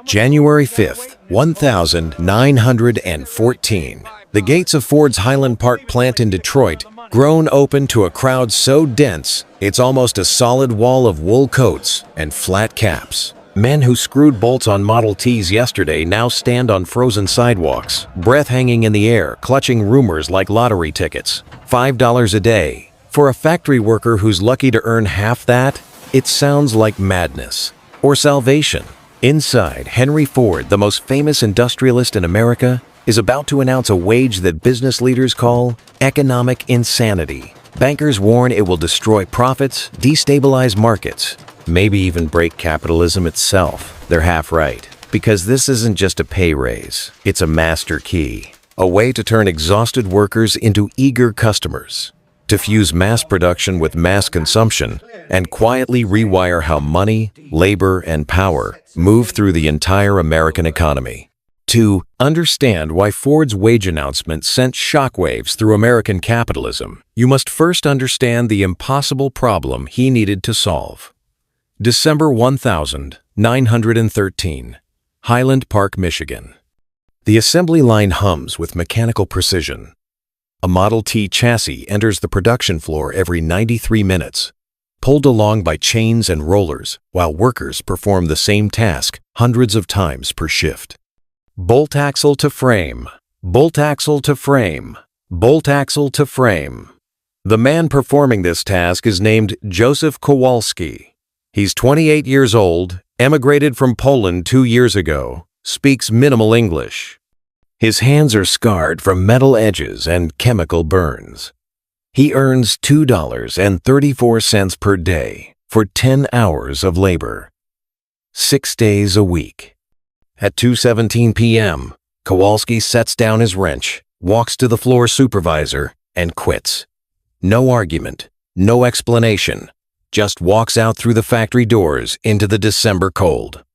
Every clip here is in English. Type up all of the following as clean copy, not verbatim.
January 5th, 1914. The gates of Ford's Highland Park plant in Detroit grown open to a crowd so dense it's almost a solid wall of wool coats and flat caps. Men who screwed bolts on Model Ts yesterday now stand on frozen sidewalks, breath hanging in the air, clutching rumors like lottery tickets. $5 a day. For a factory worker who's lucky to earn half that, it sounds like madness. Or salvation. Inside, Henry Ford, the most famous industrialist in America, is about to announce a wage that business leaders call economic insanity. Bankers warn it will destroy profits, destabilize markets, maybe even break capitalism itself. They're half right, because this isn't just a pay raise, it's a master key. A way to turn exhausted workers into eager customers, to fuse mass production with mass consumption, and quietly rewire how money, labor, and power move through the entire American economy. To understand why Ford's wage announcement sent shockwaves through American capitalism, you must first understand the impossible problem he needed to solve. December 1913, Highland Park, Michigan. The assembly line hums with mechanical precision. A Model T chassis enters the production floor every 93 minutes, pulled along by chains and rollers, while workers perform the same task hundreds of times per shift. Bolt axle to frame, bolt axle to frame, bolt axle to frame. The man performing this task is named Joseph Kowalski. He's 28 years old, emigrated from Poland 2 years ago, speaks minimal English. His hands are scarred from metal edges and chemical burns. He earns $2.34 per day for 10 hours of labor, 6 days a week. At 2:17 p.m., Kowalski sets down his wrench, walks to the floor supervisor, and quits. No argument, no explanation, just walks out through the factory doors into the December cold.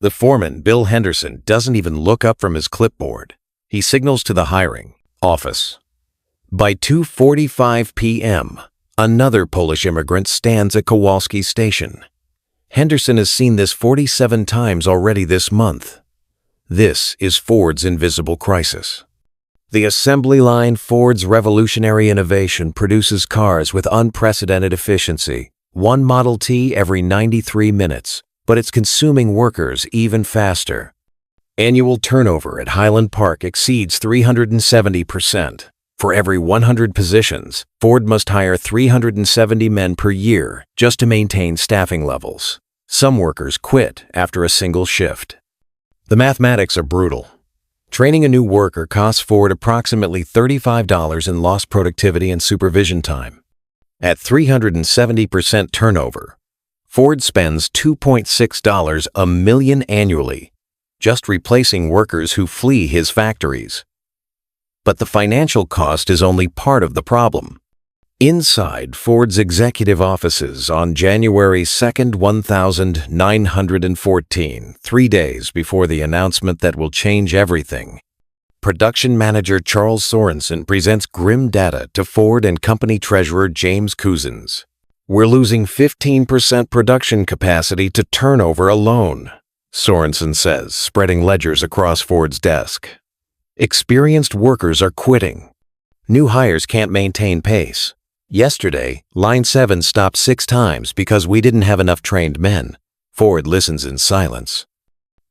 The foreman, Bill Henderson, doesn't even look up from his clipboard. He signals to the hiring office. By 2:45 p.m., another Polish immigrant stands at Kowalski's station. Henderson has seen this 47 times already this month. This is Ford's invisible crisis. The assembly line, Ford's revolutionary innovation, produces cars with unprecedented efficiency, one Model T every 93 minutes, but it's consuming workers even faster. Annual turnover at Highland Park exceeds 370%. For every 100 positions, Ford must hire 370 men per year just to maintain staffing levels. Some workers quit after a single shift. The mathematics are brutal. Training a new worker costs Ford approximately $35 in lost productivity and supervision time. At 370% turnover, Ford spends $2.6 a million annually just replacing workers who flee his factories. But the financial cost is only part of the problem. Inside Ford's executive offices on January 2nd, 1914, 3 days before the announcement that will change everything, production manager Charles Sorensen presents grim data to Ford and Company treasurer James Couzens. We're losing 15% production capacity to turnover alone, Sorensen says, spreading ledgers across Ford's desk. Experienced workers are quitting. New hires can't maintain pace. Yesterday, Line 7 stopped 6 times because we didn't have enough trained men. Ford listens in silence.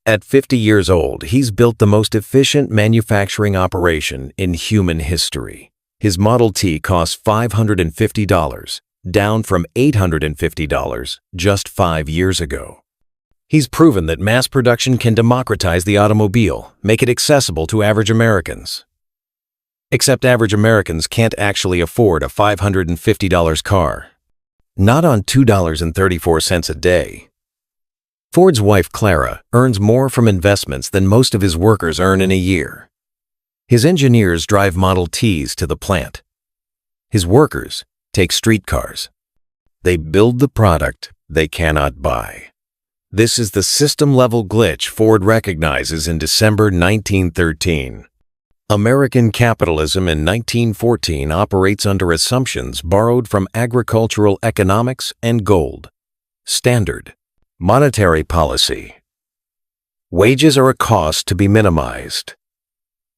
At 50 years old, he's built the most efficient manufacturing operation in human history. His Model T costs $550, down from $850 just 5 years ago. He's proven that mass production can democratize the automobile, make it accessible to average Americans. Except average Americans can't actually afford a $550 car. Not on $2.34 a day. Ford's wife, Clara, earns more from investments than most of his workers earn in a year. His engineers drive Model Ts to the plant. His workers take streetcars. They build the product they cannot buy. This is the system-level glitch Ford recognizes in December 1913. American capitalism in 1914 operates under assumptions borrowed from agricultural economics and gold. Standard monetary policy. Wages are a cost to be minimized.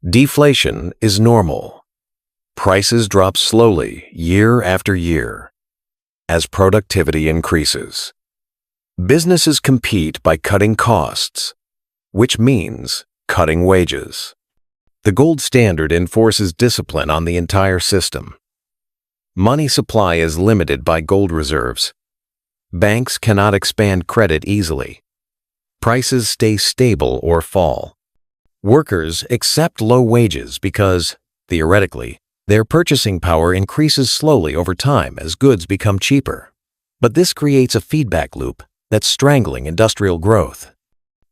Deflation is normal. Prices drop slowly year after year as productivity increases. Businesses compete by cutting costs, which means cutting wages. The gold standard enforces discipline on the entire system. Money supply is limited by gold reserves. Banks cannot expand credit easily. Prices stay stable or fall. Workers accept low wages because, theoretically, their purchasing power increases slowly over time as goods become cheaper. But this creates a feedback loop that's strangling industrial growth.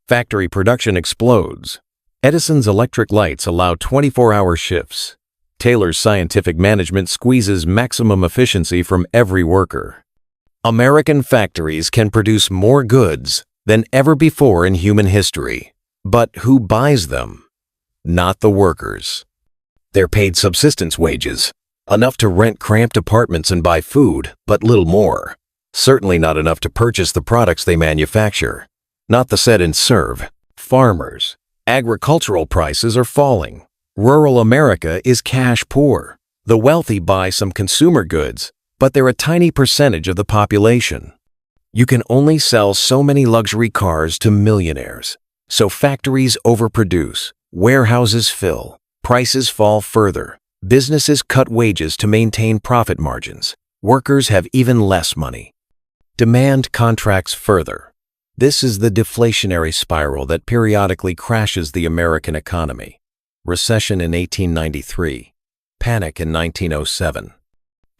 Factory production explodes. Edison's electric lights allow 24-hour shifts. Taylor's scientific management squeezes maximum efficiency from every worker. American factories can produce more goods than ever before in human history. But who buys them? Not the workers. They're paid subsistence wages, enough to rent cramped apartments and buy food, but little more. Certainly not enough to purchase the products they manufacture. Not the set and serve. Farmers. Agricultural prices are falling. Rural America is cash poor. The wealthy buy some consumer goods, but they're a tiny percentage of the population. You can only sell so many luxury cars to millionaires. So factories overproduce, warehouses fill, prices fall further, businesses cut wages to maintain profit margins. Workers have even less money. Demand contracts further. This is the deflationary spiral that periodically crashes the American economy. Recession in 1893, panic in 1907.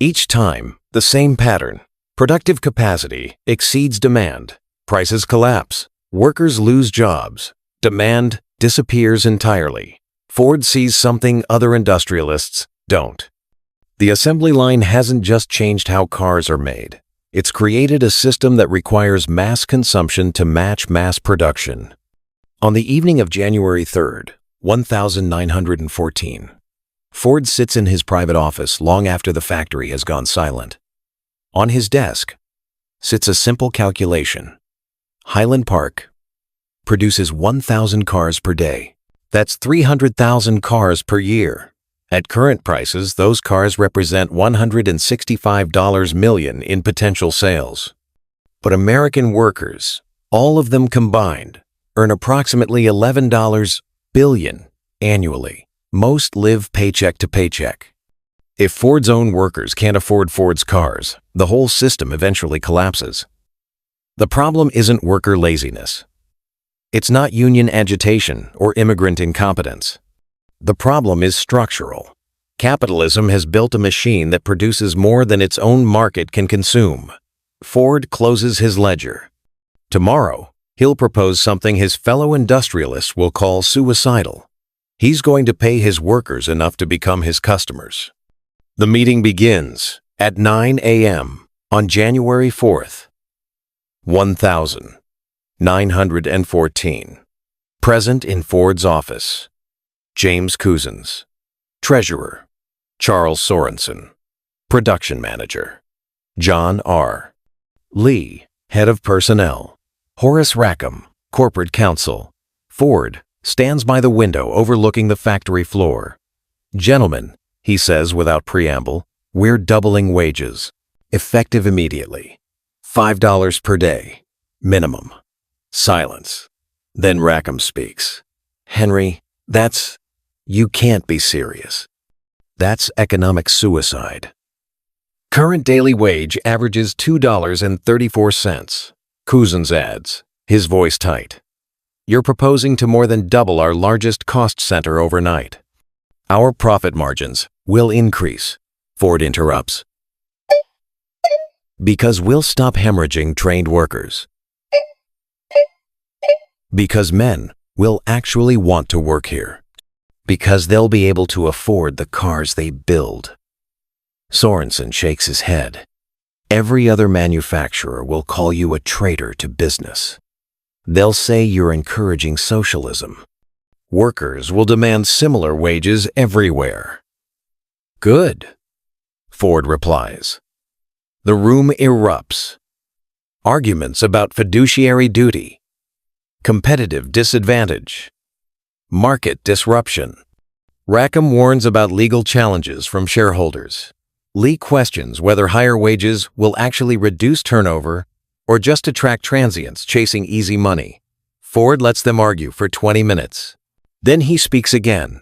Each time, the same pattern. Productive capacity exceeds demand. Prices collapse. Workers lose jobs. Demand disappears entirely. Ford sees something other industrialists don't. The assembly line hasn't just changed how cars are made. It's created a system that requires mass consumption to match mass production. On the evening of January 3rd, 1914, Ford sits in his private office long after the factory has gone silent. On his desk sits a simple calculation. Highland Park produces 1,000 cars per day. That's 300,000 cars per year. At current prices, those cars represent $165 million in potential sales. But American workers, all of them combined, earn approximately $11 billion annually. Most live paycheck to paycheck. If Ford's own workers can't afford Ford's cars, the whole system eventually collapses. The problem isn't worker laziness. It's not union agitation or immigrant incompetence. The problem is structural. Capitalism has built a machine that produces more than its own market can consume. Ford closes his ledger. Tomorrow, he'll propose something his fellow industrialists will call suicidal. He's going to pay his workers enough to become his customers. The meeting begins at 9 a.m. on January 4th. 1914. Present in Ford's office. James Couzens. Treasurer. Charles Sorensen. Production Manager. John R. Lee, Head of Personnel. Horace Rackham, Corporate Counsel. Ford stands by the window overlooking the factory floor. Gentlemen, he says without preamble, we're doubling wages. Effective immediately. $5 per day. Minimum. Silence. Then Rackham speaks. Henry, you can't be serious. That's economic suicide. Current daily wage averages $2.34. Couzens adds, his voice tight. You're proposing to more than double our largest cost center overnight. Our profit margins will increase, Ford interrupts. Because we'll stop hemorrhaging trained workers. Because men will actually want to work here. Because they'll be able to afford the cars they build. Sorensen shakes his head. Every other manufacturer will call you a traitor to business. They'll say you're encouraging socialism. Workers will demand similar wages everywhere. Good, Ford replies. The room erupts. Arguments about fiduciary duty. Competitive disadvantage. Market disruption. Rackham warns about legal challenges from shareholders. Lee questions whether higher wages will actually reduce turnover or just attract transients chasing easy money. Ford lets them argue for 20 minutes. Then he speaks again,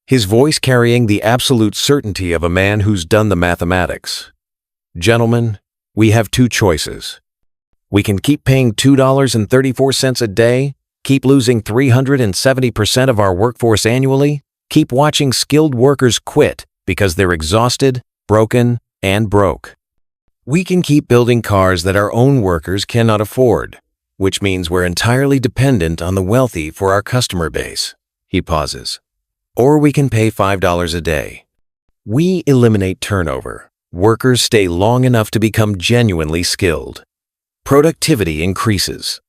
his voice carrying the absolute certainty of a man who's done the mathematics. Gentlemen, we have two choices. We can keep paying $2.34 a day, keep losing 370% of our workforce annually, keep watching skilled workers quit because they're exhausted, broken, and broke. We can keep building cars that our own workers cannot afford, which means we're entirely dependent on the wealthy for our customer base. He pauses. Or we can pay $5 a day. We eliminate turnover. Workers stay long enough to become genuinely skilled. Productivity increases.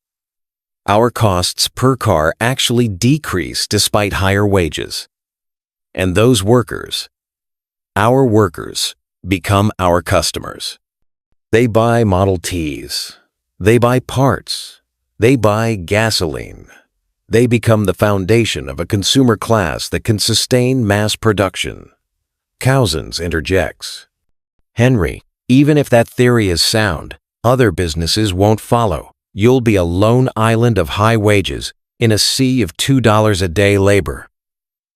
Our costs per car actually decrease despite higher wages. And those workers, our workers, become our customers. They buy Model Ts. They buy parts. They buy gasoline. They become the foundation of a consumer class that can sustain mass production. Cousins interjects. Henry, even if that theory is sound, other businesses won't follow. You'll be a lone island of high wages in a sea of $2 a day labor.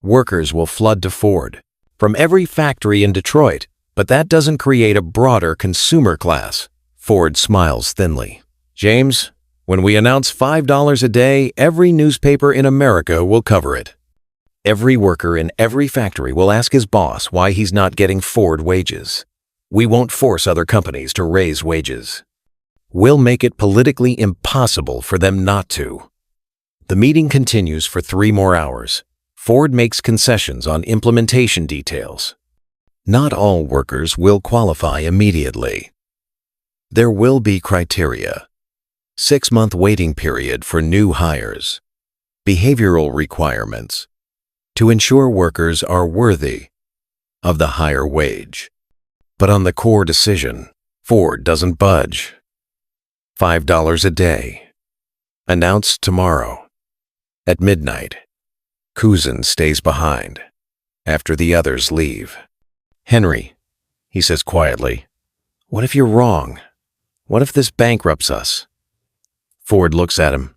Workers will flood to Ford from every factory in Detroit, but that doesn't create a broader consumer class. Ford smiles thinly. James, when we announce $5 a day, every newspaper in America will cover it. Every worker in every factory will ask his boss why he's not getting Ford wages. We won't force other companies to raise wages. We'll make it politically impossible for them not to. The meeting continues for 3 more hours. Ford makes concessions on implementation details. Not all workers will qualify immediately. There will be criteria. 6-month waiting period for new hires. Behavioral requirements to ensure workers are worthy of the higher wage. But on the core decision, Ford doesn't budge. $5 a day. Announced tomorrow. At midnight. Cousins stays behind after the others leave. Henry, he says quietly, what if you're wrong? What if this bankrupts us? Ford looks at him.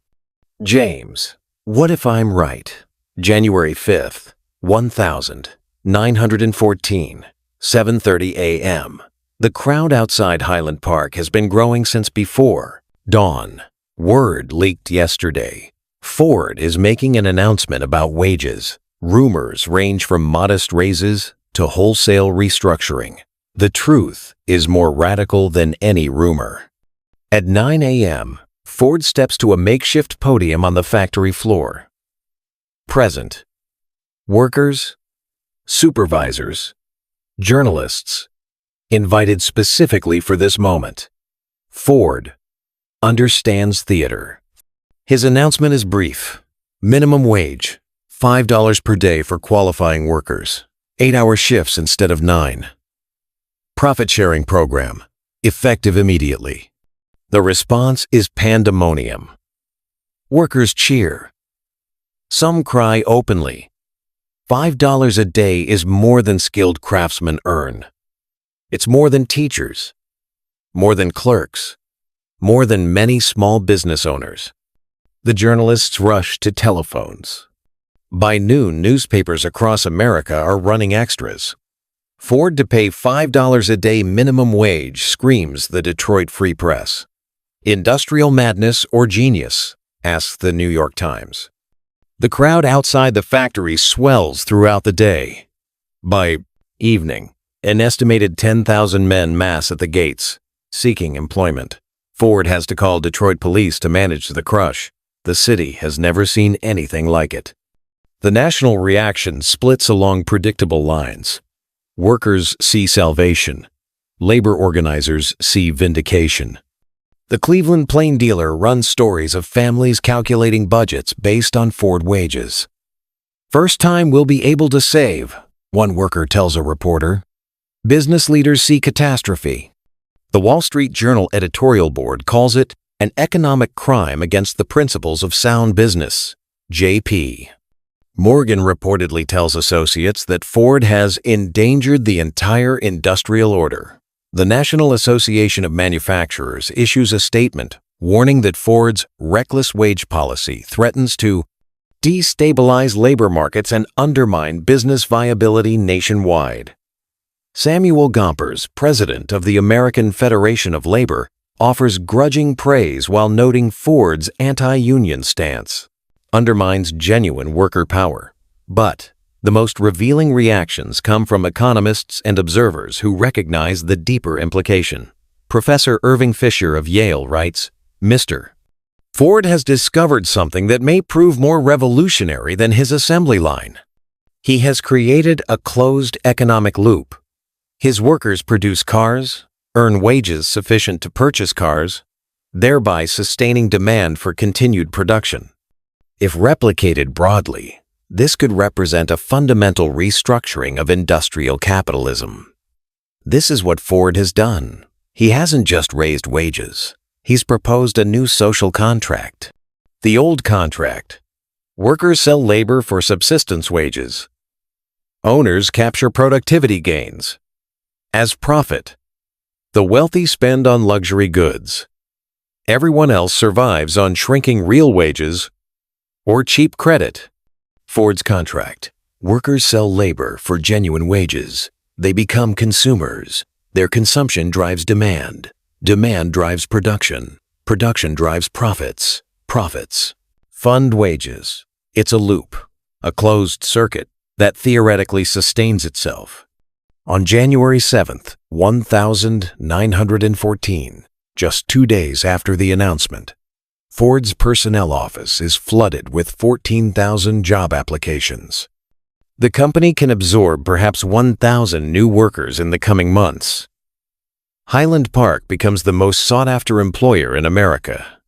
James, what if I'm right? January 5th, 1914, 7:30 a.m. The crowd outside Highland Park has been growing since before dawn. Word leaked yesterday. Ford is making an announcement about wages. Rumors range from modest raises to wholesale restructuring. The truth is more radical than any rumor. At 9 a.m., Ford steps to a makeshift podium on the factory floor. Present. Workers, supervisors, journalists, invited specifically for this moment. Ford understands theater. His announcement is brief. Minimum wage, $5 per day for qualifying workers. 8-hour shifts instead of 9. Profit-sharing program, effective immediately. The response is pandemonium. Workers cheer. Some cry openly. $5 a day is more than skilled craftsmen earn. It's more than teachers, more than clerks, more than many small business owners. The journalists rush to telephones. By noon, newspapers across America are running extras. Ford to pay $5 a day minimum wage, screams the Detroit Free Press. Industrial madness or genius, asks the New York Times. The crowd outside the factory swells throughout the day. By evening, an estimated 10,000 men mass at the gates, seeking employment. Ford has to call Detroit police to manage the crush. The city has never seen anything like it. The national reaction splits along predictable lines. Workers see salvation. Labor organizers see vindication. The Cleveland Plain Dealer runs stories of families calculating budgets based on Ford wages. First time we'll be able to save, one worker tells a reporter. Business leaders see catastrophe. The Wall Street Journal editorial board calls it an economic crime against the principles of sound business. J.P. Morgan reportedly tells associates that Ford has endangered the entire industrial order. The National Association of Manufacturers issues a statement warning that Ford's reckless wage policy threatens to destabilize labor markets and undermine business viability nationwide. Samuel Gompers, president of the American Federation of Labor, offers grudging praise while noting Ford's anti-union stance undermines genuine worker power. But the most revealing reactions come from economists and observers who recognize the deeper implication. Professor Irving Fisher of Yale writes, Mr. Ford has discovered something that may prove more revolutionary than his assembly line. He has created a closed economic loop. His workers produce cars, earn wages sufficient to purchase cars, thereby sustaining demand for continued production. If replicated broadly, this could represent a fundamental restructuring of industrial capitalism. This is what Ford has done. He hasn't just raised wages. He's proposed a new social contract. The old contract: workers sell labor for subsistence wages. Owners capture productivity gains. As profit, the wealthy spend on luxury goods. Everyone else survives on shrinking real wages or cheap credit. Ford's contract: workers sell labor for genuine wages. They become consumers. Their consumption drives demand. Demand drives production. Production drives profits. Profits fund wages. It's a loop, a closed circuit that theoretically sustains itself. On January 7th, 1914, just 2 days after the announcement, Ford's personnel office is flooded with 14,000 job applications. The company can absorb perhaps 1,000 new workers in the coming months. Highland Park becomes the most sought-after employer in America.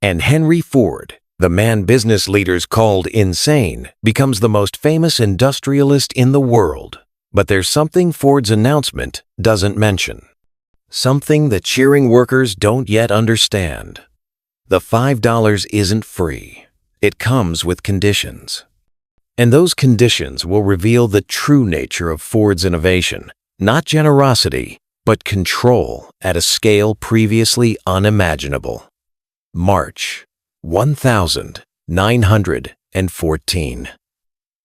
And Henry Ford, the man business leaders called insane, becomes the most famous industrialist in the world. But there's something Ford's announcement doesn't mention. Something that cheering workers don't yet understand. The $5 isn't free. It comes with conditions. And those conditions will reveal the true nature of Ford's innovation, not generosity, but control at a scale previously unimaginable. March 1914.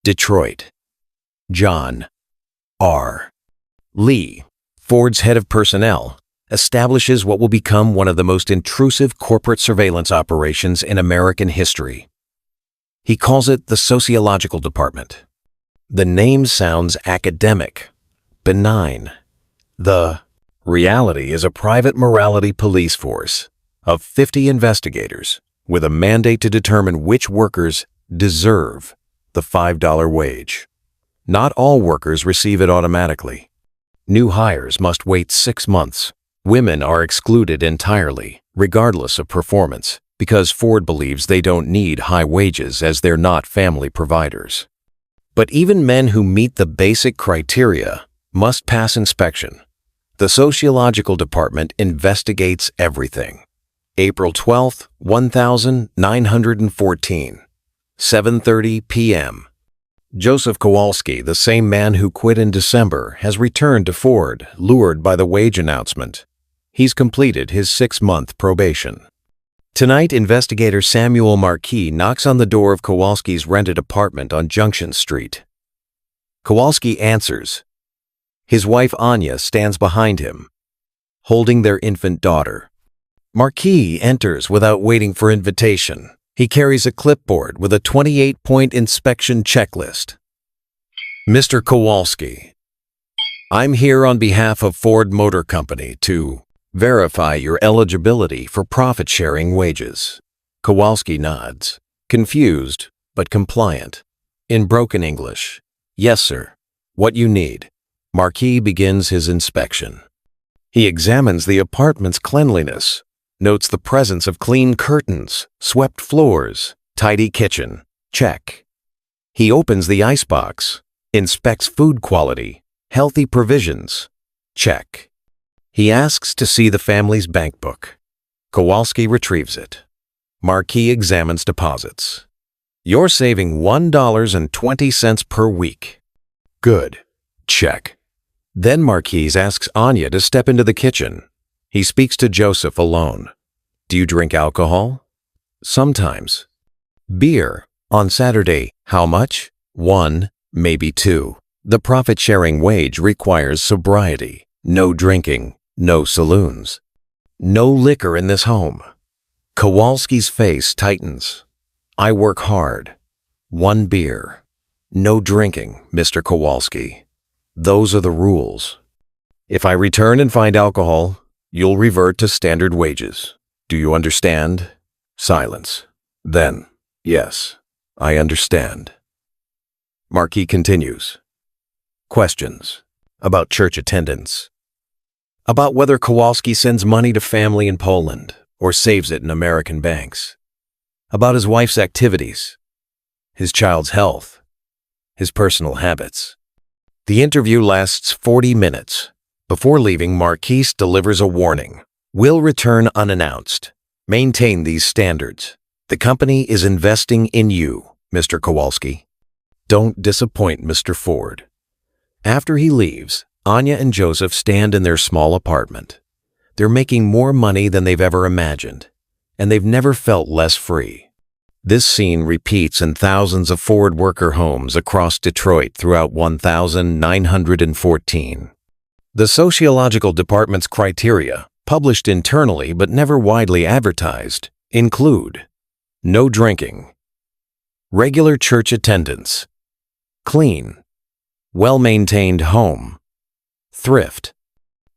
Detroit. John R. Lee, Ford's head of personnel, establishes what will become one of the most intrusive corporate surveillance operations in American history. He calls it the Sociological Department. The name sounds academic, benign. The reality is a private morality police force of 50 investigators with a mandate to determine which workers deserve the $5 wage. Not all workers receive it automatically. New hires must wait 6 months. Women are excluded entirely, regardless of performance, because Ford believes they don't need high wages as they're not family providers. But even men who meet the basic criteria must pass inspection. The Sociological Department investigates everything. April 12, 1914, 7:30 p.m. Joseph Kowalski, the same man who quit in December, has returned to Ford, lured by the wage announcement. He's completed his 6-month probation. Tonight, investigator Samuel Marquis knocks on the door of Kowalski's rented apartment on Junction Street. Kowalski answers. His wife Anya stands behind him, holding their infant daughter. Marquis enters without waiting for invitation. He carries a clipboard with a 28-point inspection checklist. Mr. Kowalski, I'm here on behalf of Ford Motor Company to verify your eligibility for profit-sharing wages. Kowalski nods, confused but compliant. In broken English, yes, sir. What you need. Marquis begins his inspection. He examines the apartment's cleanliness, notes the presence of clean curtains, swept floors, tidy kitchen. Check. He opens the icebox, inspects food quality, healthy provisions. Check. He asks to see the family's bank book. Kowalski retrieves it. Marquis examines deposits. You're saving $1.20 per week. Good. Check. Then Marquis asks Anya to step into the kitchen. He speaks to Joseph alone. Do you drink alcohol? Sometimes. Beer. On Saturday, how much? 1, maybe 2. The profit-sharing wage requires sobriety. No drinking, no saloons. No liquor in this home. Kowalski's face tightens. I work hard. 1 beer. No drinking, Mr. Kowalski. Those are the rules. If I return and find alcohol, you'll revert to standard wages. Do you understand? Silence. Then, yes, I understand. Marquis continues. Questions. About church attendance. About whether Kowalski sends money to family in Poland or saves it in American banks. About his wife's activities, his child's health, his personal habits. The interview lasts 40 minutes. Before leaving, Marquis delivers a warning. Will return unannounced. Maintain these standards. The company is investing in you, Mr. Kowalski. Don't disappoint Mr. Ford. After he leaves, Anya and Joseph stand in their small apartment. They're making more money than they've ever imagined, and they've never felt less free. This scene repeats in thousands of Ford worker homes across Detroit throughout 1914. The Sociological Department's criteria, published internally but never widely advertised, include no drinking, regular church attendance, clean, well-maintained home, thrift,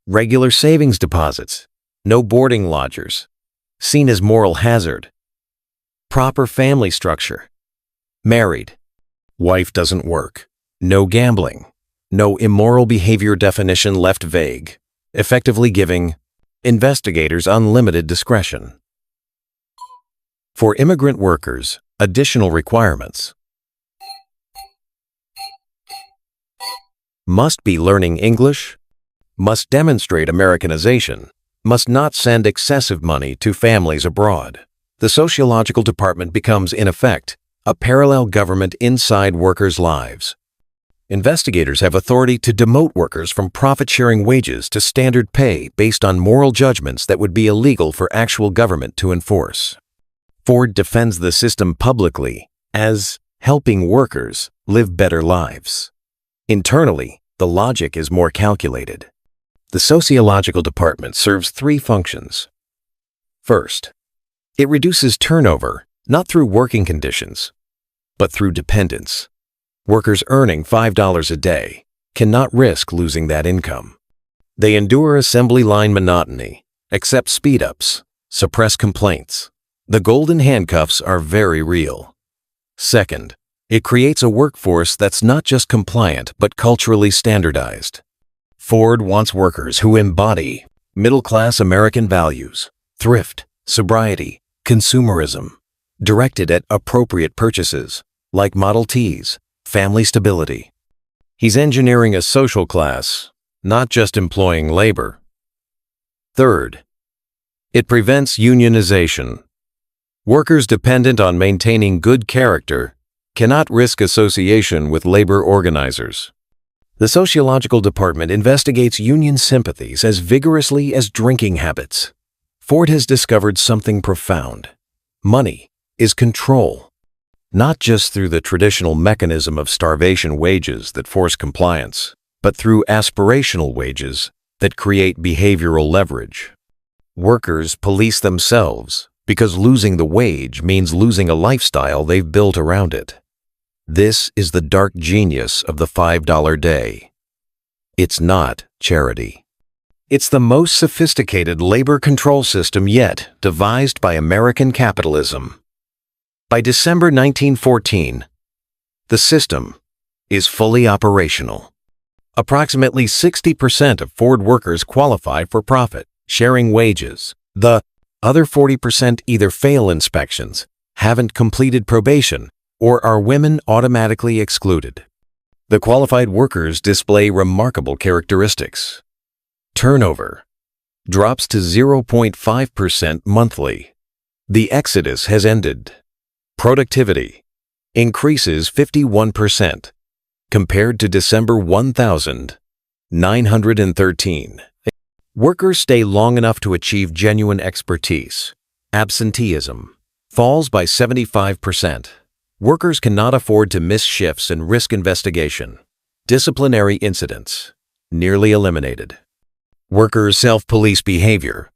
regular savings deposits, no boarding lodgers, seen as moral hazard, proper family structure, married, wife doesn't work, no gambling, no immoral behavior definition left vague, effectively giving investigators unlimited discretion. For immigrant workers, additional requirements. Must be learning English, must demonstrate Americanization, must not send excessive money to families abroad. The Sociological Department becomes, in effect, a parallel government inside workers' lives. Investigators have authority to demote workers from profit-sharing wages to standard pay based on moral judgments that would be illegal for actual government to enforce. Ford defends the system publicly as helping workers live better lives. Internally, the logic is more calculated. The Sociological Department serves 3 functions. First, it reduces turnover, not through working conditions, but through dependence. Workers earning $5 a day cannot risk losing that income. They endure assembly line monotony, accept speed-ups, suppress complaints. The golden handcuffs are very real. Second, it creates a workforce that's not just compliant but culturally standardized. Ford wants workers who embody middle-class American values, thrift, sobriety, consumerism, directed at appropriate purchases, like Model Ts, family stability. He's engineering a social class, not just employing labor. Third, it prevents unionization. Workers dependent on maintaining good character cannot risk association with labor organizers. The Sociological Department investigates union sympathies as vigorously as drinking habits. Ford has discovered something profound. Money is control, not just through the traditional mechanism of starvation wages that force compliance, but through aspirational wages that create behavioral leverage. Workers police themselves because losing the wage means losing a lifestyle they've built around it. This is the dark genius of the $5 day. It's not charity. It's the most sophisticated labor control system yet devised by American capitalism. By December 1914, the system is fully operational. Approximately 60% of Ford workers qualify for profit-sharing wages. The other 40% either fail inspections, haven't completed probation, or are women automatically excluded. The qualified workers display remarkable characteristics. Turnover, drops to 0.5% monthly. The exodus has ended. Productivity increases 51% compared to December 1913. Workers stay long enough to achieve genuine expertise. Absenteeism falls by 75%. Workers cannot afford to miss shifts and risk investigation. Disciplinary incidents nearly eliminated. Workers' self-police behavior.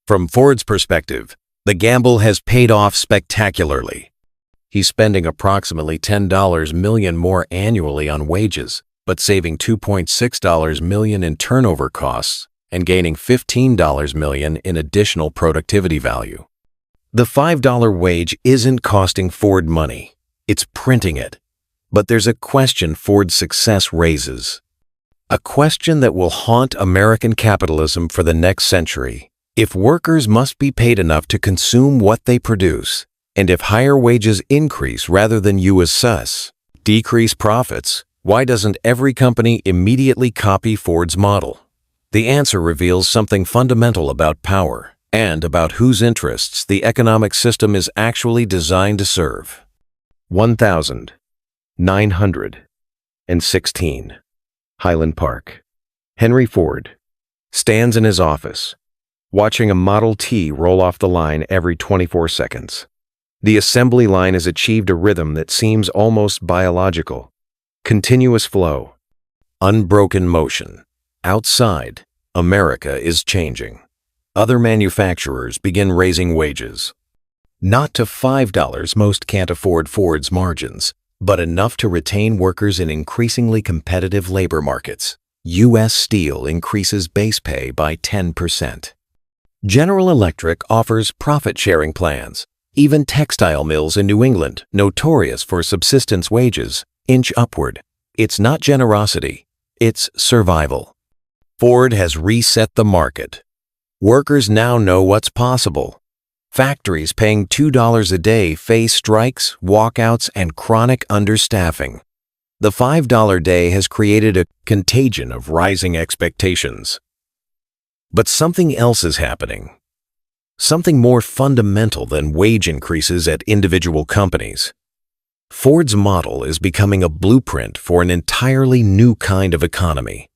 From Ford's perspective, the gamble has paid off spectacularly. He's spending approximately $10 million more annually on wages, but saving $2.6 million in turnover costs and gaining $15 million in additional productivity value. The $5 wage isn't costing Ford money, it's printing it. But there's a question Ford's success raises. A question that will haunt American capitalism for the next century. If workers must be paid enough to consume what they produce, and if higher wages increase rather than decrease profits, why doesn't every company immediately copy Ford's model? The answer reveals something fundamental about power and about whose interests the economic system is actually designed to serve. 1916. Highland Park. Henry Ford stands in his office, watching a Model T roll off the line every 24 seconds. The assembly line has achieved a rhythm that seems almost biological. Continuous flow, unbroken motion. Outside, America is changing. Other manufacturers begin raising wages. Not to $5, most can't afford Ford's margins, but enough to retain workers in increasingly competitive labor markets. U.S. Steel increases base pay by 10%. General Electric offers profit-sharing plans. Even textile mills in New England, notorious for subsistence wages, inch upward. It's not generosity, it's survival. Ford has reset the market. Workers now know what's possible. Factories paying $2 a day face strikes, walkouts, and chronic understaffing. The $5 day has created a contagion of rising expectations. But something else is happening. Something more fundamental than wage increases at individual companies. Ford's model is becoming a blueprint for an entirely new kind of economy.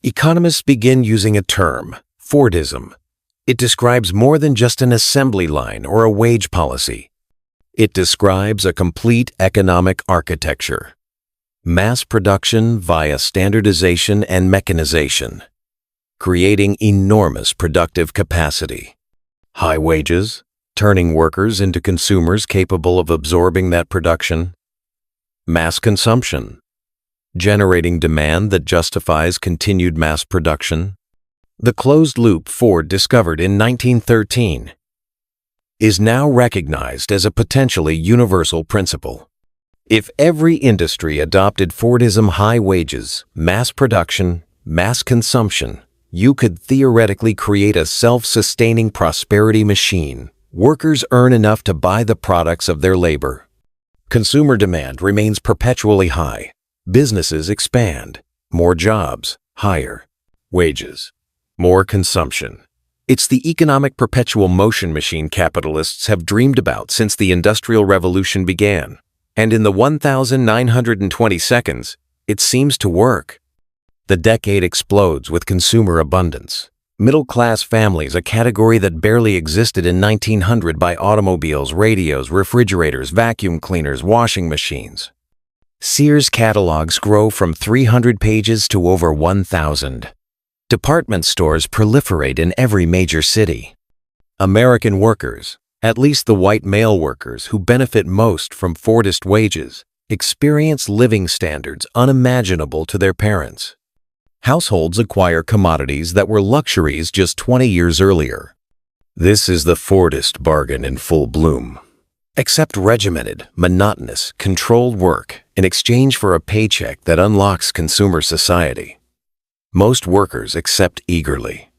Economists begin using a term, Fordism. It describes more than just an assembly line or a wage policy. It describes a complete economic architecture. Mass production via standardization and mechanization, creating enormous productive capacity. High wages, turning workers into consumers capable of absorbing that production. Mass consumption, generating demand that justifies continued mass production. The closed loop Ford discovered in 1913 is now recognized as a potentially universal principle. If every industry adopted Fordism, high wages, mass production, mass consumption, you could theoretically create a self-sustaining prosperity machine. Workers earn enough to buy the products of their labor. Consumer demand remains perpetually high. Businesses expand. More jobs, higher wages, more consumption. It's the economic perpetual motion machine capitalists have dreamed about since the Industrial Revolution began. And in the 1920 seconds, it seems to work. The decade explodes with consumer abundance. Middle-class families, a category that barely existed in 1900, buy automobiles, radios, refrigerators, vacuum cleaners, washing machines. Sears catalogs grow from 300 pages to over 1,000. Department stores proliferate in every major city. American workers, at least the white male workers who benefit most from Fordist wages, experience living standards unimaginable to their parents. Households acquire commodities that were luxuries just 20 years earlier. This is the Fordist bargain in full bloom. Accept regimented, monotonous, controlled work in exchange for a paycheck that unlocks consumer society. Most workers accept eagerly.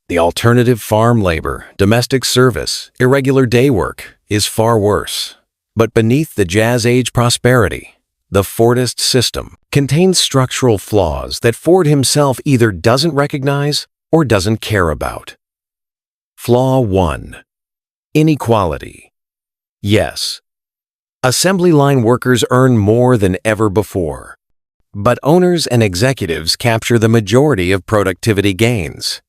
The alternative, farm labor, domestic service, irregular day work, is far worse. But beneath the Jazz Age prosperity, the Fordist system contains structural flaws that Ford himself either doesn't recognize or doesn't care about. Flaw 1. Inequality. Yes, assembly line workers earn more than ever before, but owners and executives capture the majority of productivity gains.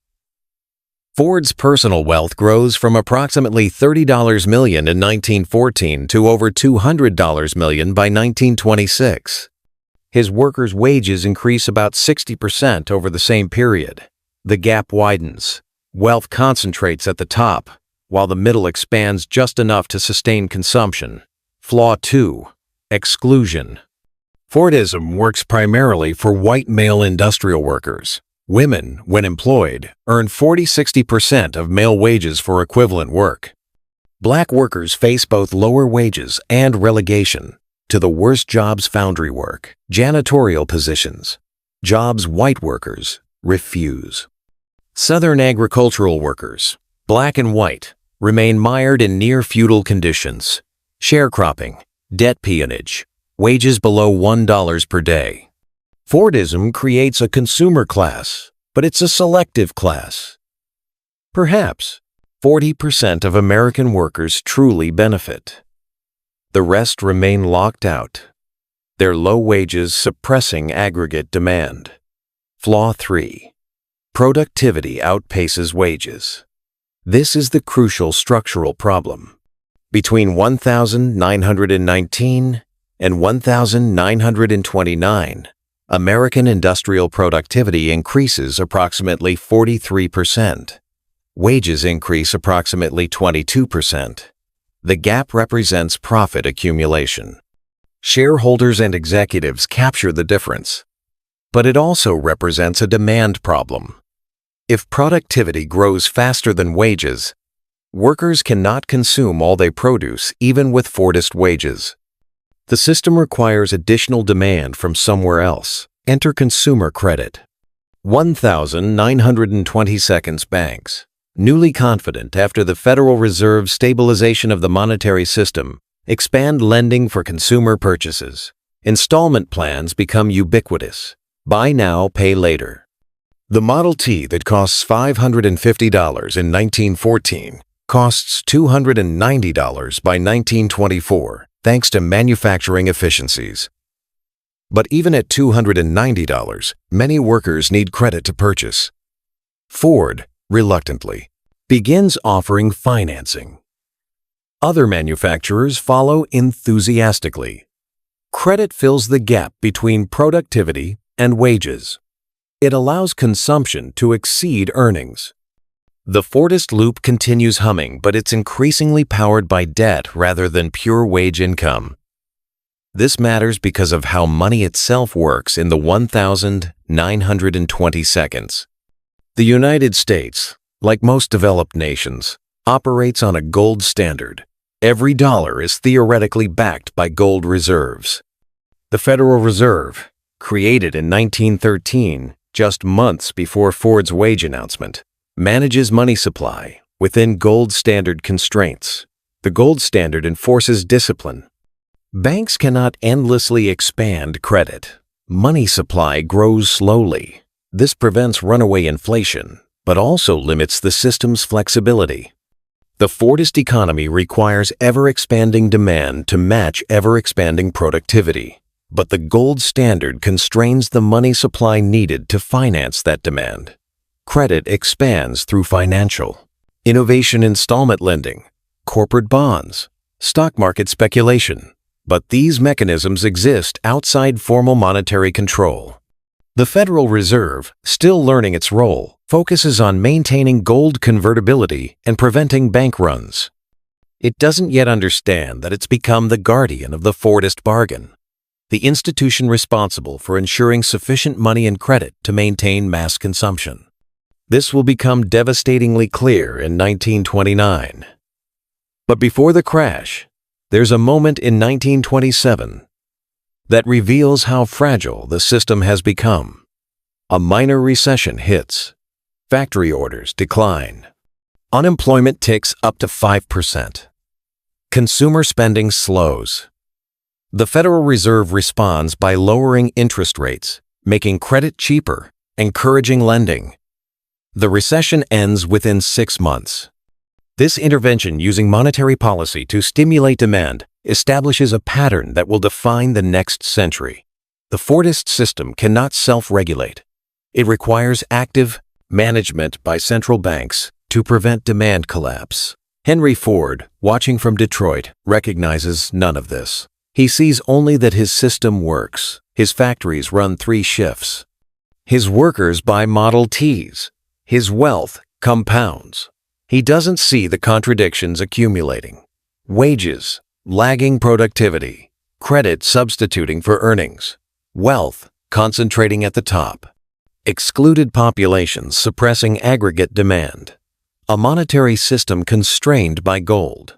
Ford's personal wealth grows from approximately $30 million in 1914 to over $200 million by 1926. His workers' wages increase about 60% over the same period. The gap widens. Wealth concentrates at the top, while the middle expands just enough to sustain consumption. Flaw 2. Exclusion. Fordism works primarily for white male industrial workers. Women, when employed, earn 40–60% of male wages for equivalent work. Black workers face both lower wages and relegation to the worst jobs: foundry work, janitorial positions, jobs white workers refuse. Southern agricultural workers, black and white, remain mired in near-feudal conditions: sharecropping, debt peonage, wages below $1 per day. Fordism creates a consumer class, but it's a selective class. Perhaps 40% of American workers truly benefit. The rest remain locked out, their low wages suppressing aggregate demand. Flaw 3. Productivity outpaces wages. This is the crucial structural problem. Between 1919 and 1929, American industrial productivity increases approximately 43%. Wages increase approximately 22%. The gap represents profit accumulation. Shareholders and executives capture the difference. But it also represents a demand problem. If productivity grows faster than wages, workers cannot consume all they produce even with Fordist wages. The system requires additional demand from somewhere else. Enter consumer credit. 1920 banks, newly confident after the Federal Reserve's stabilization of the monetary system, expand lending for consumer purchases. Installment plans become ubiquitous. Buy now, pay later. The Model T that costs $550 in 1914 costs $290 by 1924. Thanks to manufacturing efficiencies. But even at $290, many workers need credit to purchase. Ford, reluctantly, begins offering financing. Other manufacturers follow enthusiastically. Credit fills the gap between productivity and wages. It allows consumption to exceed earnings. The Fordist loop continues humming, but it's increasingly powered by debt rather than pure wage income. This matters because of how money itself works in the 1920 seconds. The United States, like most developed nations, operates on a gold standard. Every dollar is theoretically backed by gold reserves. The Federal Reserve, created in 1913, just months before Ford's wage announcement, manages money supply within gold standard constraints. The gold standard enforces discipline. Banks cannot endlessly expand credit. Money supply grows slowly. This prevents runaway inflation, but also limits the system's flexibility. The Fordist economy requires ever-expanding demand to match ever-expanding productivity, but the gold standard constrains the money supply needed to finance that demand. Credit expands through financial, innovation installment lending, corporate bonds, stock market speculation, but these mechanisms exist outside formal monetary control. The Federal Reserve, still learning its role, focuses on maintaining gold convertibility and preventing bank runs. It doesn't yet understand that it's become the guardian of the Fordist bargain, the institution responsible for ensuring sufficient money and credit to maintain mass consumption. This will become devastatingly clear in 1929. But before the crash, there's a moment in 1927 that reveals how fragile the system has become. A minor recession hits. Factory orders decline. Unemployment ticks up to 5%. Consumer spending slows. The Federal Reserve responds by lowering interest rates, making credit cheaper, encouraging lending. The recession ends within 6 months. This intervention using monetary policy to stimulate demand establishes a pattern that will define the next century. The Fordist system cannot self-regulate. It requires active management by central banks to prevent demand collapse. Henry Ford, watching from Detroit, recognizes none of this. He sees only that his system works. His factories run 3 shifts. His workers buy Model Ts. His wealth compounds. He doesn't see the contradictions accumulating. Wages, lagging productivity, credit substituting for earnings, wealth concentrating at the top, excluded populations suppressing aggregate demand, a monetary system constrained by gold,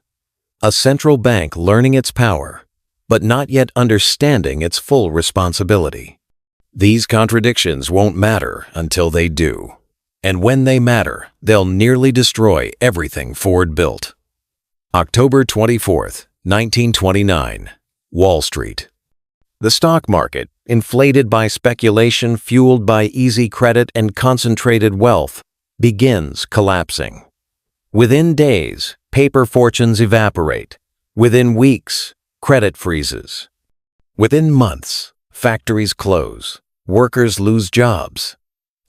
a central bank learning its power, but not yet understanding its full responsibility. These contradictions won't matter until they do. And when they matter, they'll nearly destroy everything Ford built. October 24th, 1929, Wall Street. The stock market, inflated by speculation fueled by easy credit and concentrated wealth, begins collapsing. Within days, paper fortunes evaporate. Within weeks, credit freezes. Within months, factories close. Workers lose jobs.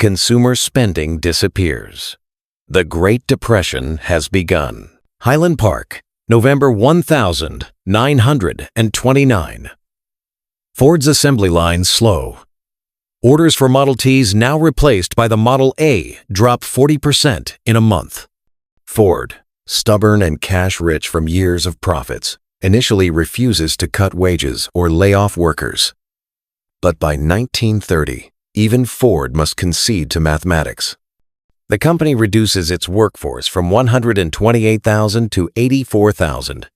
Consumer spending disappears. The Great Depression has begun. Highland Park, November 1929. Ford's assembly lines slow. Orders for Model Ts now replaced by the Model A drop 40% in a month. Ford, stubborn and cash-rich from years of profits, initially refuses to cut wages or lay off workers. But by 1930, even Ford must concede to mathematics. The company reduces its workforce from 128,000 to 84,000.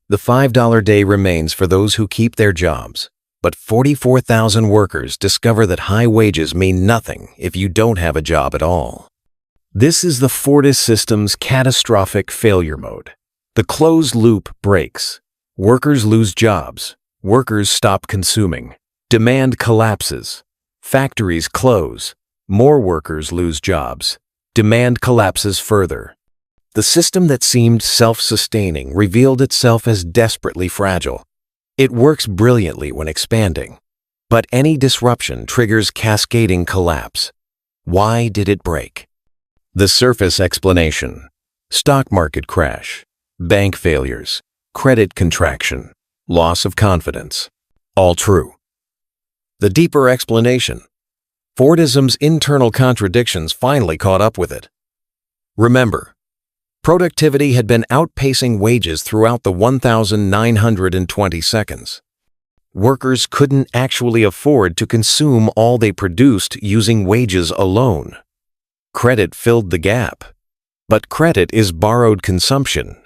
The $5 day remains for those who keep their jobs, but 44,000 workers discover that high wages mean nothing if you don't have a job at all. This is the Fordist system's catastrophic failure mode. The closed loop breaks. Workers lose jobs. Workers stop consuming. Demand collapses. Factories close. More workers lose jobs. Demand collapses further. The system that seemed self-sustaining revealed itself as desperately fragile. It works brilliantly when expanding, but any disruption triggers cascading collapse. Why did it break? The surface explanation: stock market crash, bank failures, credit contraction, loss of confidence. All true. The deeper explanation: Fordism's internal contradictions finally caught up with it. Remember, productivity had been outpacing wages throughout the 1,920 seconds. Workers couldn't actually afford to consume all they produced using wages alone. Credit filled the gap. But credit is borrowed consumption.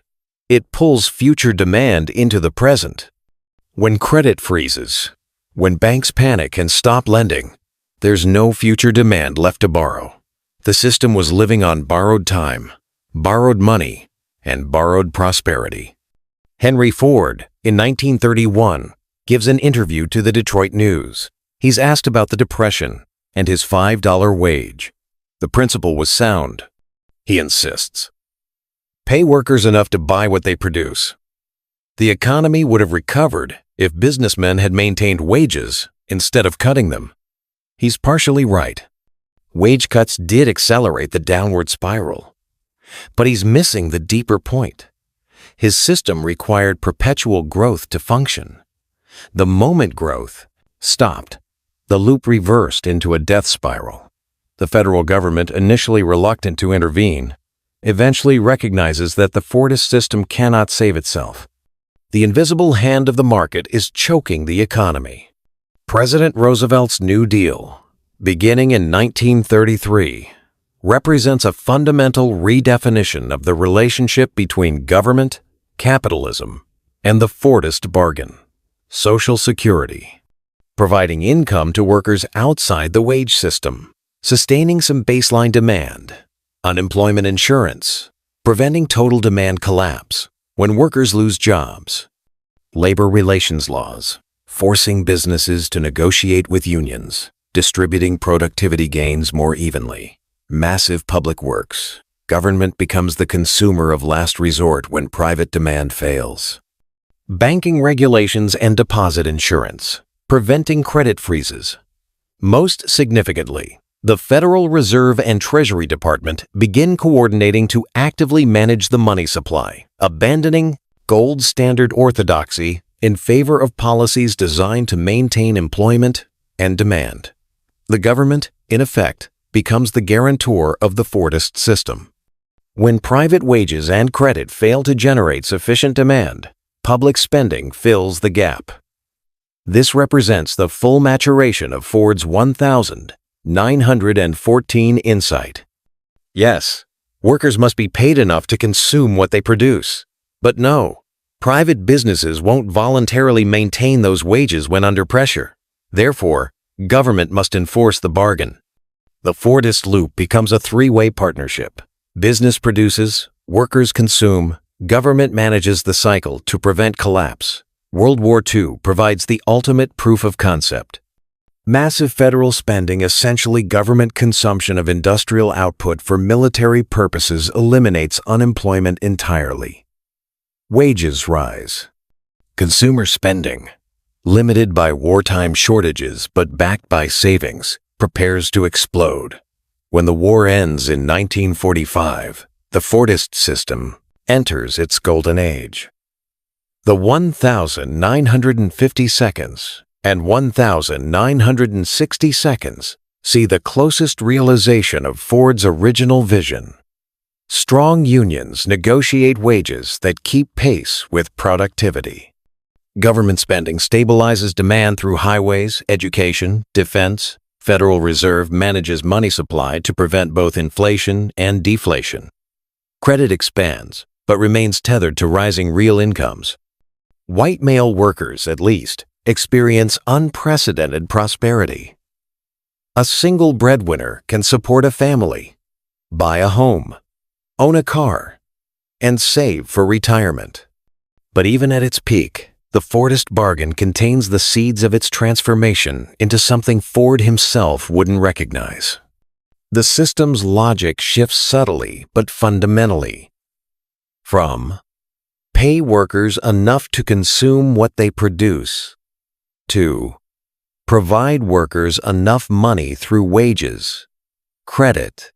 It pulls future demand into the present. When credit freezes, when banks panic and stop lending, there's no future demand left to borrow. The system was living on borrowed time, borrowed money, and borrowed prosperity. Henry Ford, in 1931, gives an interview to the Detroit News. He's asked about the Depression and his $5 wage. The principle was sound. He insists. Pay workers enough to buy what they produce. The economy would have recovered if businessmen had maintained wages instead of cutting them. He's partially right. Wage cuts did accelerate the downward spiral. But he's missing the deeper point. His system required perpetual growth to function. The moment growth stopped, the loop reversed into a death spiral. The federal government, initially reluctant to intervene, eventually recognizes that the Fordist system cannot save itself. The invisible hand of the market is choking the economy. President Roosevelt's New Deal, beginning in 1933, represents a fundamental redefinition of the relationship between government, capitalism, and the Fordist bargain: Social Security, providing income to workers outside the wage system, sustaining some baseline demand, unemployment insurance, preventing total demand collapse when workers lose jobs, labor relations laws, forcing businesses to negotiate with unions, distributing productivity gains more evenly, massive public works, Government becomes the consumer of last resort when private demand fails. Banking regulations and deposit insurance, preventing credit freezes. Most significantly, the Federal Reserve and Treasury Department begin coordinating to actively manage the money supply, abandoning gold standard orthodoxy in favor of policies designed to maintain employment and demand. The government, in effect, becomes the guarantor of the Fordist system. When private wages and credit fail to generate sufficient demand, public spending fills the gap. This represents the full maturation of Ford's 1914 insight. Yes, workers must be paid enough to consume what they produce. But no, private businesses won't voluntarily maintain those wages when under pressure. Therefore, government must enforce the bargain. The Fordist loop becomes a three-way partnership. Business produces, workers consume, government manages the cycle to prevent collapse. World War II provides the ultimate proof of concept. Massive federal spending, essentially government consumption of industrial output for military purposes, eliminates unemployment entirely. Wages rise. Consumer spending, limited by wartime shortages but backed by savings, prepares to explode. When the war ends in 1945, the Fordist system enters its golden age. The 1,950 seconds and 1,960 seconds see the closest realization of Ford's original vision. Strong unions negotiate wages that keep pace with productivity. Government spending stabilizes demand through highways, education, defense. Federal Reserve manages money supply to prevent both inflation and deflation. Credit expands, but remains tethered to rising real incomes. White male workers, at least, experience unprecedented prosperity. A single breadwinner can support a family, buy a home, own a car, and save for retirement. But even at its peak, the Fordist bargain contains the seeds of its transformation into something Ford himself wouldn't recognize. The system's logic shifts subtly but fundamentally. From pay workers enough to consume what they produce to provide workers enough money through wages, credit,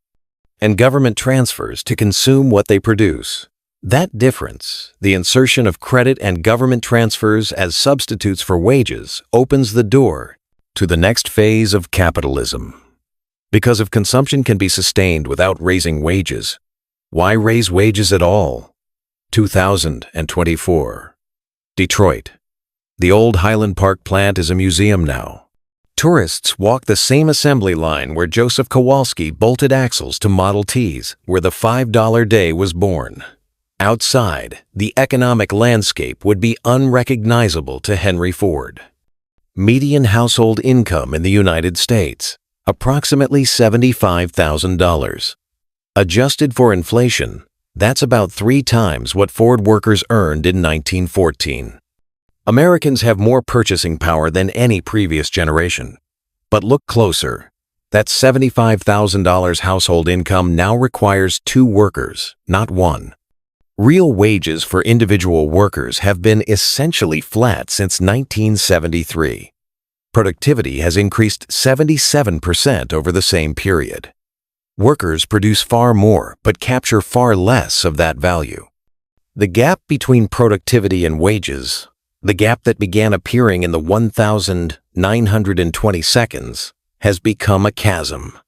and government transfers to consume what they produce. That difference, the insertion of credit and government transfers as substitutes for wages, opens the door to the next phase of capitalism. Because if consumption can be sustained without raising wages, why raise wages at all? 2024. Detroit. The old Highland Park plant is a museum now. Tourists walk the same assembly line where Joseph Kowalski bolted axles to Model Ts, where the $5 day was born. Outside, the economic landscape would be unrecognizable to Henry Ford. Median household income in the United States, approximately $75,000. Adjusted for inflation, that's about 3 times what Ford workers earned in 1914. Americans have more purchasing power than any previous generation. But look closer. That $75,000 household income now requires 2 workers, not 1. Real wages for individual workers have been essentially flat since 1973. Productivity has increased 77% over the same period. Workers produce far more but capture far less of that value. The gap between productivity and wages, the gap that began appearing in the 1,920 seconds, has become a chasm.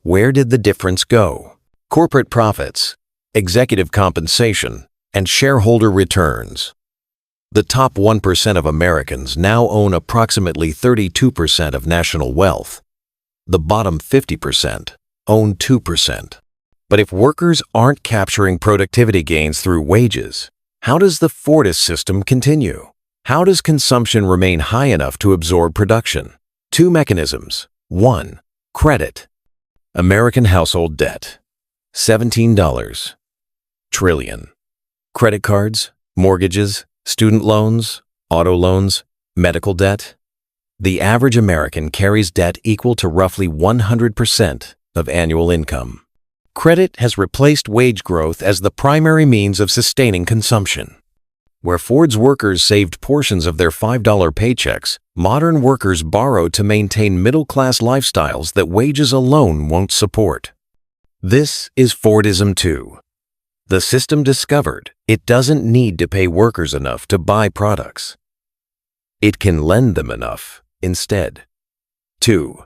Where did the difference go? Corporate profits, executive compensation, and shareholder returns. The top 1% of Americans now own approximately 32% of national wealth. The bottom 50% own 2%. But if workers aren't capturing productivity gains through wages, how does the Fordist system continue? How does consumption remain high enough to absorb production? 2 mechanisms. 1. Credit. American household debt. $17 trillion. Credit cards, mortgages, student loans, auto loans, medical debt. The average American carries debt equal to roughly 100% of annual income. Credit has replaced wage growth as the primary means of sustaining consumption. Where Ford's workers saved portions of their $5 paychecks, modern workers borrowed to maintain middle-class lifestyles that wages alone won't support. This is Fordism too. The system discovered it doesn't need to pay workers enough to buy products. It can lend them enough instead. 2.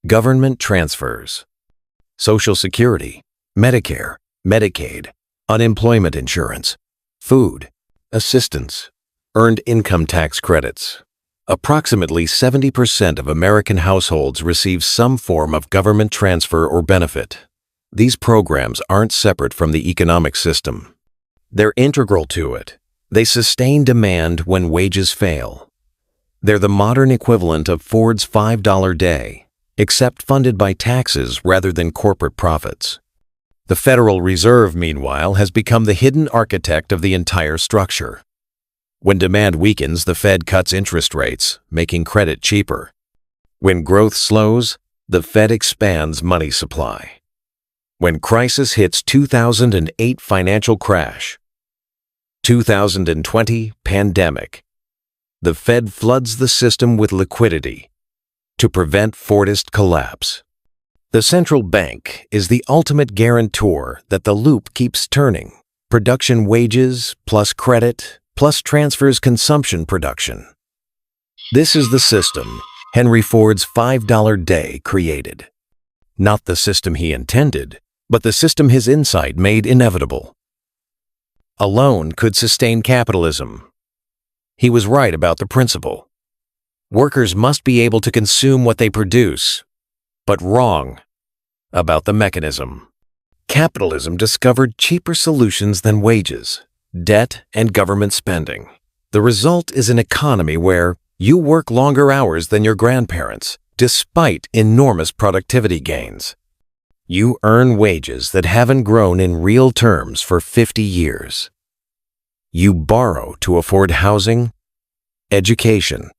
Government transfers. Social Security, Medicare, Medicaid, unemployment insurance, food, assistance, earned income tax credits. Approximately 70% of American households receive some form of government transfer or benefit. These programs aren't separate from the economic system. They're integral to it. They sustain demand when wages fail. They're the modern equivalent of Ford's $5 day, except funded by taxes rather than corporate profits. The Federal Reserve, meanwhile, has become the hidden architect of the entire structure. When demand weakens, the Fed cuts interest rates, making credit cheaper. When growth slows, the Fed expands money supply. When crisis hits 2008 financial crash, 2020 pandemic, the Fed floods the system with liquidity to prevent Fordist collapse. The central bank is the ultimate guarantor that the loop keeps turning. Production wages plus credit plus transfers consumption production. This is the system Henry Ford's $5 day created. Not the system he intended, but the system his insight made inevitable. Alone could sustain capitalism. He was right about the principle. Workers must be able to consume what they produce, but wrong about the mechanism. Capitalism discovered cheaper solutions than wages, debt, and government spending. The result is an economy where you work longer hours than your grandparents, despite enormous productivity gains. You earn wages that haven't grown in real terms for 50 years. You borrow to afford housing, education,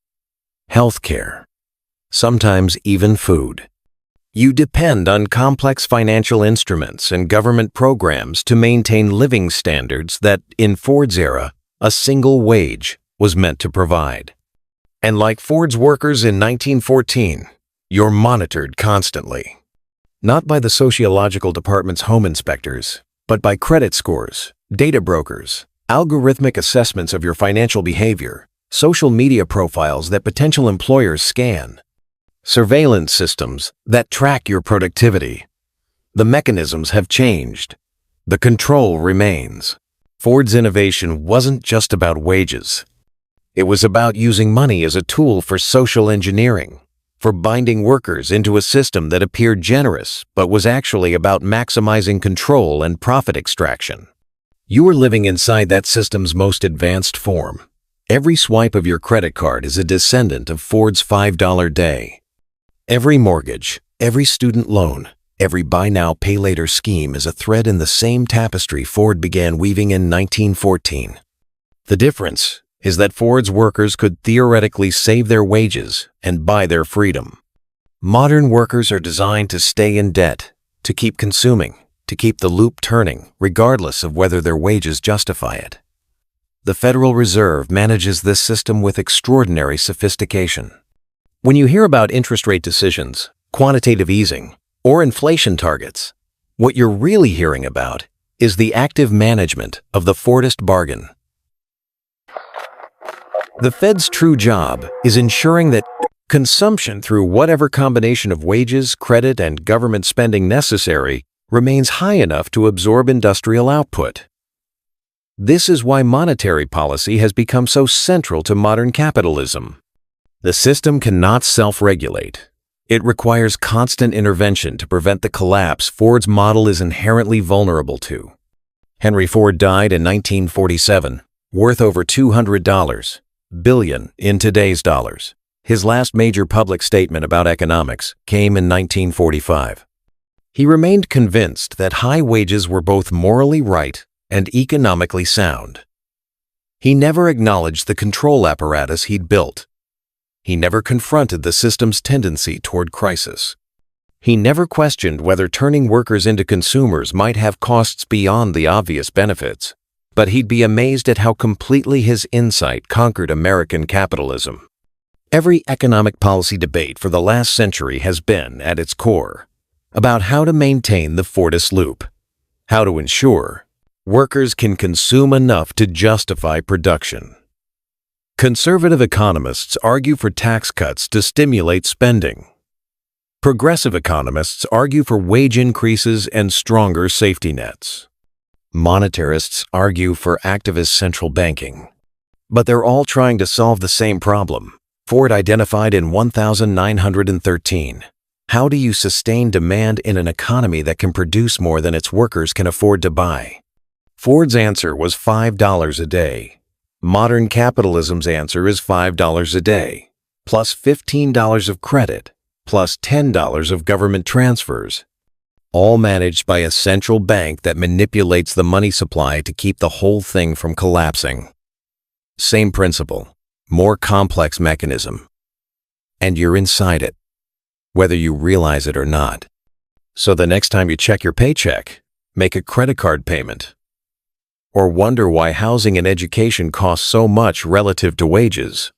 healthcare, sometimes even food. You depend on complex financial instruments and government programs to maintain living standards that, in Ford's era, a single wage was meant to provide. And like Ford's workers in 1914, you're monitored constantly. Not by the Sociological Department's home inspectors, but by credit scores, data brokers, algorithmic assessments of your financial behavior, social media profiles that potential employers scan, surveillance systems that track your productivity. The mechanisms have changed. The control remains. Ford's innovation wasn't just about wages. It was about using money as a tool for social engineering, for binding workers into a system that appeared generous but was actually about maximizing control and profit extraction. You are living inside that system's most advanced form. Every swipe of your credit card is a descendant of Ford's $5 day. Every mortgage, every student loan, every buy now, pay later scheme is a thread in the same tapestry Ford began weaving in 1914. The difference is that Ford's workers could theoretically save their wages and buy their freedom. Modern workers are designed to stay in debt, to keep consuming, to keep the loop turning, regardless of whether their wages justify it. The Federal Reserve manages this system with extraordinary sophistication. When you hear about interest rate decisions, quantitative easing, or inflation targets, what you're really hearing about is the active management of the Fordist bargain. The Fed's true job is ensuring that consumption through whatever combination of wages, credit, and government spending necessary remains high enough to absorb industrial output. This is why monetary policy has become so central to modern capitalism. The system cannot self-regulate. It requires constant intervention to prevent the collapse Ford's model is inherently vulnerable to. Henry Ford died in 1947, worth over $200 billion in today's dollars. His last major public statement about economics came in 1945. He remained convinced that high wages were both morally right and economically sound. He never acknowledged the control apparatus he'd built. He never confronted the system's tendency toward crisis. He never questioned whether turning workers into consumers might have costs beyond the obvious benefits, but he'd be amazed at how completely his insight conquered American capitalism. Every economic policy debate for the last century has been, at its core, about how to maintain the Fordist loop, how to ensure workers can consume enough to justify production. Conservative economists argue for tax cuts to stimulate spending. Progressive economists argue for wage increases and stronger safety nets. Monetarists argue for activist central banking. But they're all trying to solve the same problem. Ford identified in 1913. How do you sustain demand in an economy that can produce more than its workers can afford to buy? Ford's answer was $5 a day. Modern capitalism's answer is $5 a day, plus $15 of credit, plus $10 of government transfers, all managed by a central bank that manipulates the money supply to keep the whole thing from collapsing. Same principle, more complex mechanism. And you're inside it, whether you realize it or not. So the next time you check your paycheck, make a credit card payment, or wonder why housing and education cost so much relative to wages,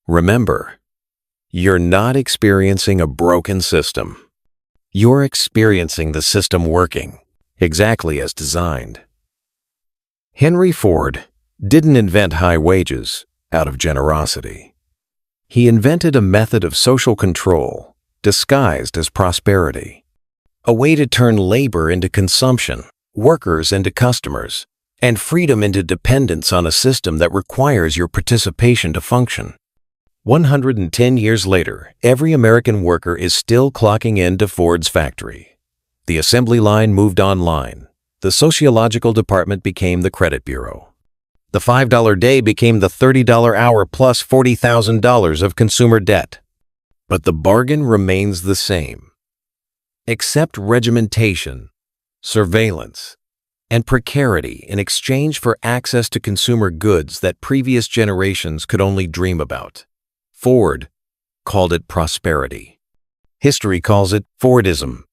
remember, you're not experiencing a broken system. You're experiencing the system working exactly as designed. Henry Ford didn't invent high wages out of generosity. He invented a method of social control disguised as prosperity, a way to turn labor into consumption, workers into customers, and freedom into dependence on a system that requires your participation to function. 110 years later, every American worker is still clocking into Ford's factory. The assembly line moved online. The Sociological Department became the credit bureau. The $5 day became the $30 hour plus $40,000 of consumer debt. But the bargain remains the same. Accept regimentation, surveillance, and precarity in exchange for access to consumer goods that previous generations could only dream about. Ford called it prosperity. History calls it Fordism.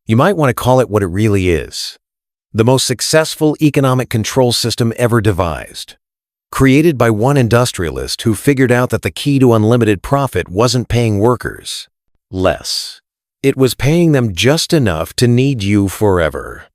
You might want to call it what it really is: the most successful economic control system ever devised, created by one industrialist who figured out that the key to unlimited profit wasn't paying workers less. It was paying them just enough to need you forever.